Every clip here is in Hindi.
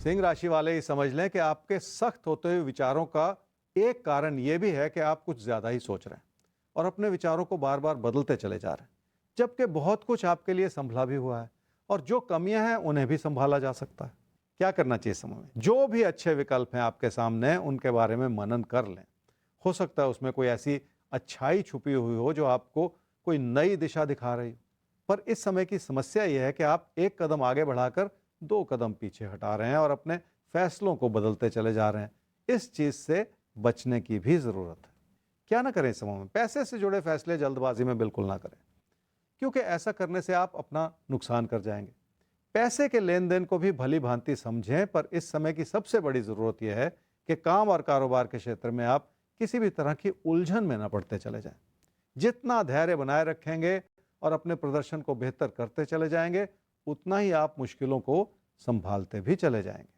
सिंह राशि वाले ही समझ लें कि आपके सख्त होते हुए विचारों का एक कारण यह भी है कि आप कुछ ज्यादा ही सोच रहे हैं और अपने विचारों को बार बार बदलते चले जा रहे हैं, जबकि बहुत कुछ आपके लिए संभला भी हुआ है और जो कमियां हैं उन्हें भी संभाला जा सकता है। क्या करना चाहिए समय में? जो भी अच्छे विकल्प हैं आपके सामने, उनके बारे में मनन कर लें। हो सकता है उसमें कोई ऐसी अच्छाई छुपी हुई हो जो आपको कोई नई दिशा दिखा रही हो। पर इस समय की समस्या यह है कि आप एक कदम आगे बढ़ाकर दो कदम पीछे हटा रहे हैं और अपने फैसलों को बदलते चले जा रहे हैं। इस चीज से बचने की भी जरूरत है। क्या ना करें इस समय में? पैसे से जुड़े फैसले जल्दबाजी में बिल्कुल ना करें, क्योंकि ऐसा करने से आप अपना नुकसान कर जाएंगे। पैसे के लेन देन को भी भली भांति समझें, पर इस समय की सबसे बड़ी जरूरत यह है कि काम और कारोबार के क्षेत्र में आप किसी भी तरह की उलझन में ना पड़ते चले जाएं। जितना धैर्य बनाए रखेंगे और अपने प्रदर्शन को बेहतर करते चले जाएंगे, उतना ही आप मुश्किलों को संभालते भी चले जाएंगे।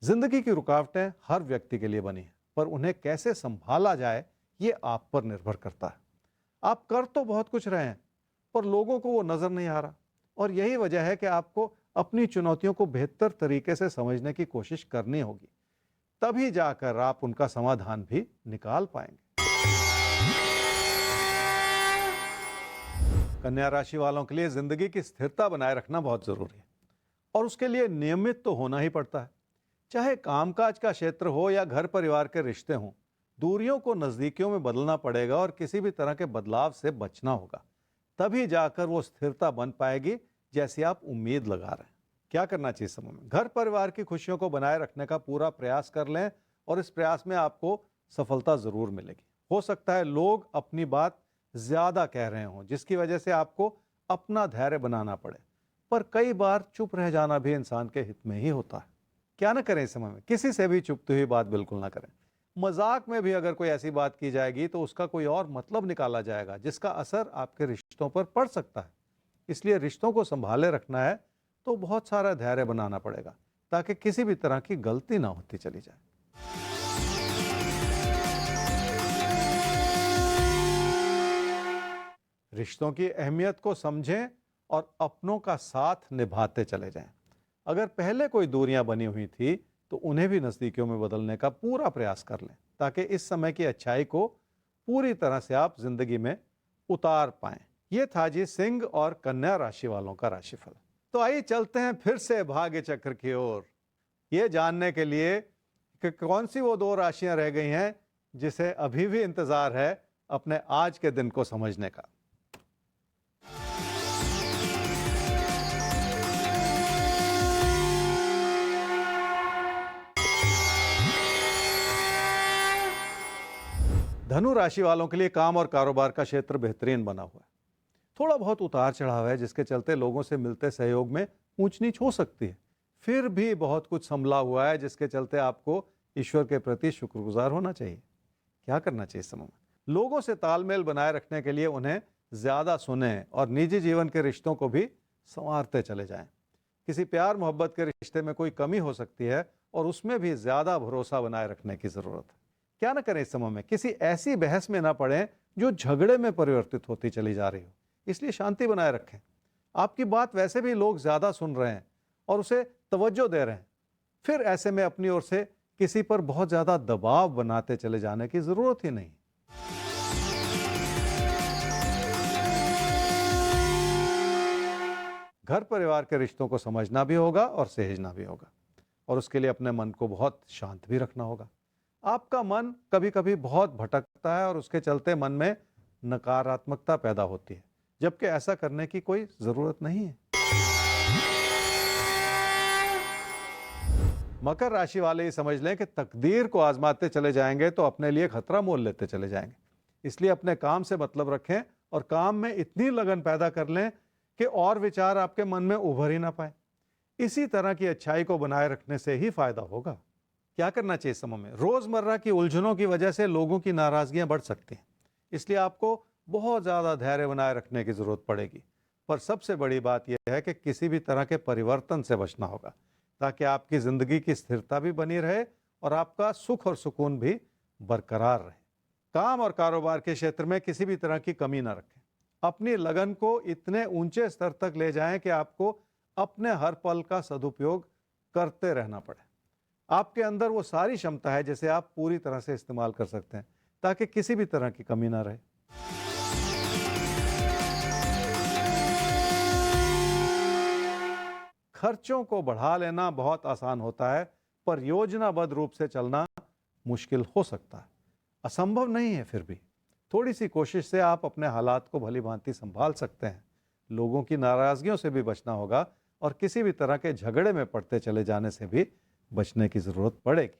जिंदगी की रुकावटें हर व्यक्ति के लिए बनी हैं, पर उन्हें कैसे संभाला जाए ये आप पर निर्भर करता है। आप कर तो बहुत कुछ रहे हैं, पर लोगों को वो नजर नहीं आ रहा, और यही वजह है कि आपको अपनी चुनौतियों को बेहतर तरीके से समझने की कोशिश करनी होगी। तभी जाकर आप उनका समाधान भी निकाल पाएंगे। कन्या राशि वालों के लिए जिंदगी की स्थिरता बनाए रखना बहुत जरूरी है, और उसके लिए नियमित तो होना ही पड़ता है। चाहे कामकाज का क्षेत्र हो या घर परिवार के रिश्ते हों, दूरियों को नजदीकियों में बदलना पड़ेगा और किसी भी तरह के बदलाव से बचना होगा। तभी जाकर वो स्थिरता बन पाएगी जैसी आप उम्मीद लगा रहे हैं। क्या करना चाहिए समय में? घर परिवार की खुशियों को बनाए रखने का पूरा प्रयास कर लें, और इस प्रयास में आपको सफलता जरूर मिलेगी। हो सकता है लोग अपनी बात ज्यादा कह रहे हों, जिसकी वजह से आपको अपना धैर्य बनाना पड़े, पर कई बार चुप रह जाना भी इंसान के हित में ही होता है। क्या ना करें इस समय में? किसी से भी चुपती हुई बात बिल्कुल ना करें। मजाक में भी अगर कोई ऐसी बात की जाएगी तो उसका कोई और मतलब निकाला जाएगा, जिसका असर आपके रिश्तों पर पड़ सकता है। इसलिए रिश्तों को संभाले रखना है तो बहुत सारा धैर्य बनाना पड़ेगा, ताकि किसी भी तरह की गलती ना होती चली जाए। रिश्तों की अहमियत को समझें और अपनों का साथ निभाते चले जाएं। अगर पहले कोई दूरियां बनी हुई थी तो उन्हें भी नजदीकियों में बदलने का पूरा प्रयास कर लें, ताकि इस समय की अच्छाई को पूरी तरह से आप जिंदगी में उतार पाएं। ये था जी सिंह और कन्या राशि वालों का राशिफल। तो आइए चलते हैं फिर से भाग्य चक्र की ओर, ये जानने के लिए कि कौन सी वो दो राशियां रह गई हैं जिसे अभी भी इंतजार है अपने आज के दिन को समझने का। धनु राशि वालों के लिए काम और कारोबार का क्षेत्र बेहतरीन बना हुआ है। थोड़ा बहुत उतार चढ़ाव है, जिसके चलते लोगों से मिलते सहयोग में ऊंच नीच हो सकती है। फिर भी बहुत कुछ संभला हुआ है, जिसके चलते आपको ईश्वर के प्रति शुक्रगुजार होना चाहिए। क्या करना चाहिए इस समय में? लोगों से तालमेल बनाए रखने के लिए उन्हें ज्यादा सुने और निजी जीवन के रिश्तों को भी संवारते चले जाएं। किसी प्यार मोहब्बत के रिश्ते में कोई कमी हो सकती है और उसमें भी ज्यादा भरोसा बनाए रखने की जरूरत है। क्या ना करें इस समय में? किसी ऐसी बहस में ना पड़ें जो झगड़े में परिवर्तित होती चली जा रही हो। इसलिए शांति बनाए रखें। आपकी बात वैसे भी लोग ज्यादा सुन रहे हैं और उसे तवज्जो दे रहे हैं, फिर ऐसे में अपनी ओर से किसी पर बहुत ज्यादा दबाव बनाते चले जाने की जरूरत ही नहीं। घर परिवार के रिश्तों को समझना भी होगा और सहेजना भी होगा, और उसके लिए अपने मन को बहुत शांत भी रखना होगा। आपका मन कभी कभी बहुत भटकता है और उसके चलते मन में नकारात्मकता पैदा होती है, जबकि ऐसा करने की कोई जरूरत नहीं है। मकर राशि वाले ही समझ लें कि तकदीर को आजमाते चले जाएंगे तो अपने लिए खतरा मोल लेते चले जाएंगे। इसलिए अपने काम से मतलब रखें और काम में इतनी लगन पैदा कर लें कि और विचार आपके मन में उभर ही ना पाए। इसी तरह की अच्छाई को बनाए रखने से ही फायदा होगा। क्या करना चाहिए इस समय में? रोजमर्रा की उलझनों की वजह से लोगों की नाराजगियां बढ़ सकती हैं, इसलिए आपको बहुत ज्यादा धैर्य बनाए रखने की जरूरत पड़ेगी। पर सबसे बड़ी बात यह है कि किसी भी तरह के परिवर्तन से बचना होगा, ताकि आपकी जिंदगी की स्थिरता भी बनी रहे और आपका सुख और सुकून भी बरकरार रहे। काम और कारोबार के क्षेत्र में किसी भी तरह की कमी ना रखें। अपनी लगन को इतने ऊंचे स्तर तक ले जाएं कि आपको अपने हर पल का सदुपयोग करते रहना पड़े। आपके अंदर वो सारी क्षमता है जिसे आप पूरी तरह से इस्तेमाल कर सकते हैं ताकि किसी भी तरह की कमी ना रहे। खर्चों को बढ़ा लेना बहुत आसान होता है, पर योजनाबद्ध रूप से चलना मुश्किल हो सकता है। असंभव नहीं है, फिर भी थोड़ी सी कोशिश से आप अपने हालात को भली भांति संभाल सकते हैं। लोगों की नाराजगियों से भी बचना होगा और किसी भी तरह के झगड़े में पड़ते चले जाने से भी बचने की जरूरत पड़ेगी।